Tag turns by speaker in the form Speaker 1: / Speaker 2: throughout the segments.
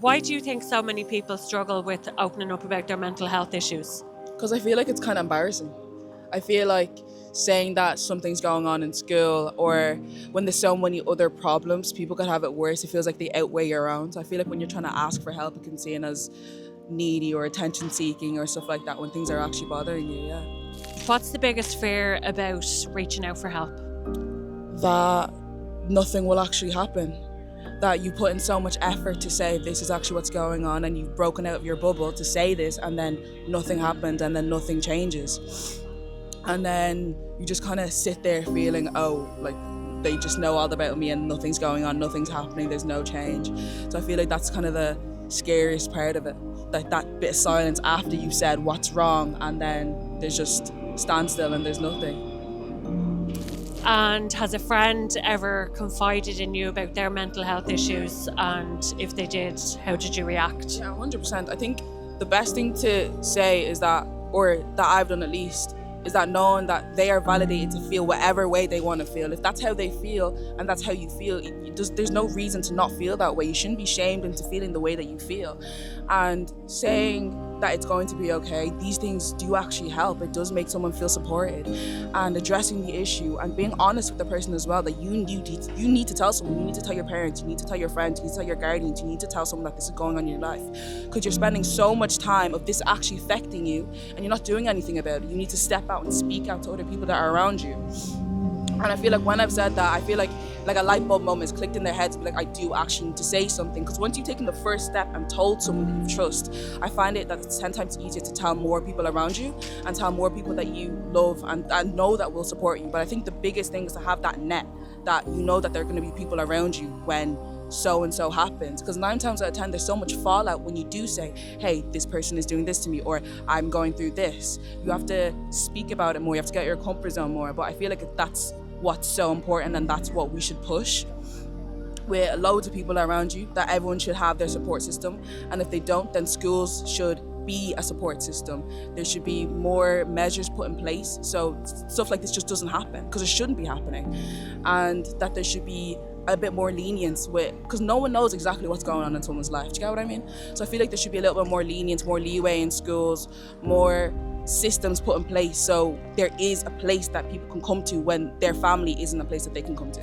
Speaker 1: Why do you think so many people struggle with opening up about their mental health issues?
Speaker 2: Because I feel like it's kind of embarrassing. I feel like saying that something's going on in school or when there's so many other problems, people could have it worse. It feels like they outweigh your own. So I feel like when you're trying to ask for help, it can be seen as needy or attention seeking or stuff like that when things are actually bothering you, yeah.
Speaker 1: What's the biggest fear about reaching out for help?
Speaker 2: That nothing will actually happen. That you put in so much effort to say this is actually what's going on and you've broken out of your bubble to say this and then nothing happens and then nothing changes. And then you just kind of sit there feeling, oh, like they just know all about me and nothing's going on, nothing's happening, there's no change. So I feel like that's kind of the scariest part of it. That bit of silence after you've said what's wrong and then there's just standstill and there's nothing.
Speaker 1: And has a friend ever confided in you about their mental health issues? And if they did, how did you react?
Speaker 2: Yeah, 100%. I think the best thing to say is that, or that I've done at least, is that knowing that they are validated to feel whatever way they want to feel. If that's how they feel and that's how you feel, there's no reason to not feel that way. You shouldn't be shamed into feeling the way that you feel. And saying that it's going to be okay, these things do actually help. It does make someone feel supported. And addressing the issue and being honest with the person as well, that you need to tell someone, you need to tell your parents, you need to tell your friends, you need to tell your guardians, you need to tell someone that this is going on in your life. Because you're spending so much time of this actually affecting you and you're not doing anything about it. You need to step out and speak out to other people that are around you. And I feel like when I've said that, I feel like a light bulb moment has clicked in their heads, like I do actually need to say something. Because once you've taken the first step and told someone that you trust, I find it that it's 10 times easier to tell more people around you and tell more people that you love and know that will support you. But I think the biggest thing is to have that net, that you know that there are going to be people around you when so and so happens. Because 9 times out of 10 there's so much fallout when you do say, hey, this person is doing this to me, or I'm going through this. You have to speak about it more, you have to get out of your comfort zone more. But I feel like that's what's so important and that's what we should push with loads of people around you, that everyone should have their support system. And if they don't, then schools should be a support system. There should be more measures put in place so stuff like this just doesn't happen, because it shouldn't be happening. And that there should be a bit more lenience with, because no one knows exactly what's going on in someone's life. Do you get what I mean? So I feel like there should be a little bit more lenience, more leeway in schools, more systems put in place so there is a place that people can come to when their family isn't a place that they can come to.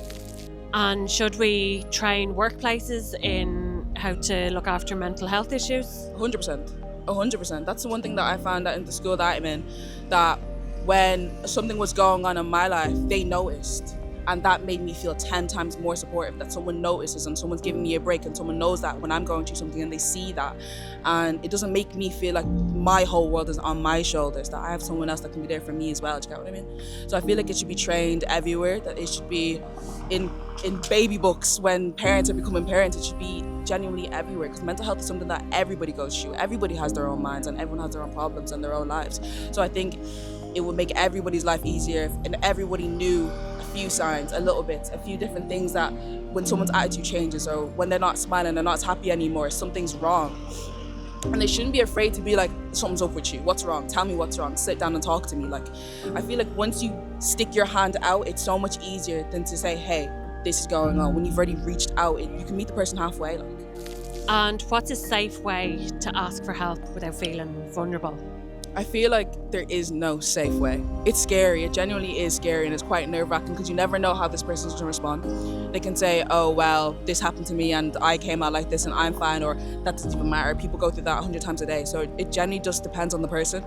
Speaker 1: And should we train workplaces in how to look after mental health issues?
Speaker 2: 100%. That's the one thing that I found out in the school that I'm in, that when something was going on in my life, they noticed. And that made me feel 10 times more supportive, that someone notices and someone's giving me a break and someone knows that when I'm going through something and they see that. And it doesn't make me feel like my whole world is on my shoulders, that I have someone else that can be there for me as well. Do you get what I mean? So I feel like it should be trained everywhere, that it should be in baby books when parents are becoming parents. It should be genuinely everywhere, because mental health is something that everybody goes through. Everybody has their own minds and everyone has their own problems and their own lives. So I think it would make everybody's life easier if everybody knew a few signs, a little bit, a few different things that when someone's attitude changes or when they're not smiling, they're not happy anymore, something's wrong. And they shouldn't be afraid to be like, something's up with you, what's wrong, tell me what's wrong, sit down and talk to me. Like, I feel like once you stick your hand out, it's so much easier than to say, hey, this is going on. When you've already reached out, you can meet the person halfway.
Speaker 1: And what's a safe way to ask for help without feeling vulnerable?
Speaker 2: I feel like there is no safe way. It's scary, it genuinely is scary, and it's quite nerve-wracking because you never know how this person's going to respond. They can say, oh, well, this happened to me and I came out like this and I'm fine, or that doesn't even matter. People go through that 100 times a day, so it genuinely just depends on the person.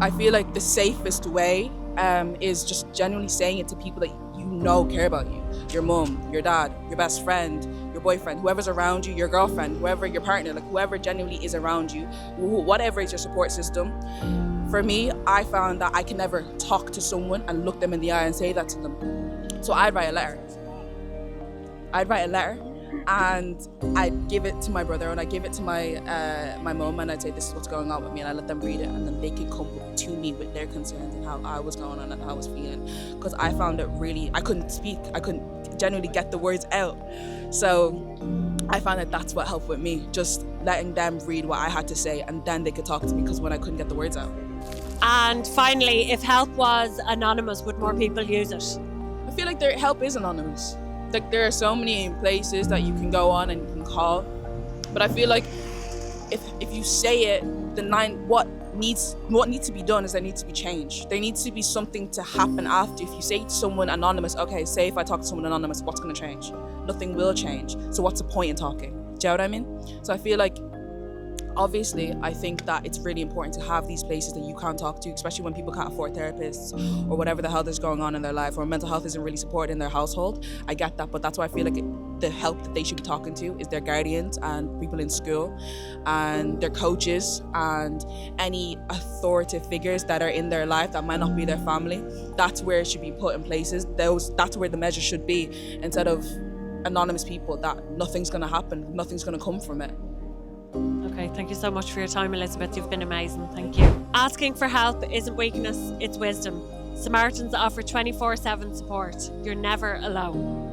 Speaker 2: I feel like the safest way is just genuinely saying it to people that you know care about you. Your mum, your dad, your best friend, your boyfriend, whoever's around you, your girlfriend, whoever, your partner, like whoever genuinely is around you, whatever is your support system. For me, I found that I can never talk to someone and look them in the eye and say that to them. So I'd write a letter and I'd give it to my brother and I'd give it to my mum and I'd say, this is what's going on with me, and I'd let them read it, and then they could come to me with their concerns and how I was going on and how I was feeling. Because I found it really, I couldn't speak, I couldn't genuinely get the words out. So I found that that's what helped with me, just letting them read what I had to say and then they could talk to me, because when I couldn't get the words out.
Speaker 1: And finally, if help was anonymous, would more people use it?
Speaker 2: I feel like their help is anonymous. Like, there are so many places that you can go on and you can call. But I feel like if you say it, what needs to be done is there needs to be change. There needs to be something to happen after. If you say to someone anonymous, okay, say if I talk to someone anonymous, what's going to change? Nothing will change. So what's the point in talking? Do you know what I mean? So I feel like, obviously, I think that it's really important to have these places that you can talk to, especially when people can't afford therapists or whatever the hell is going on in their life, or mental health isn't really supported in their household. I get that, but that's why I feel like the help that they should be talking to is their guardians and people in school and their coaches and any authoritative figures that are in their life that might not be their family. That's where it should be put in places. That's where the measure should be, instead of anonymous people that nothing's going to happen, nothing's going to come from it.
Speaker 1: Okay, thank you so much for your time, Elizabeth. You've been amazing. Thank you. Asking for help isn't weakness, it's wisdom. Samaritans offer 24/7 support. You're never alone.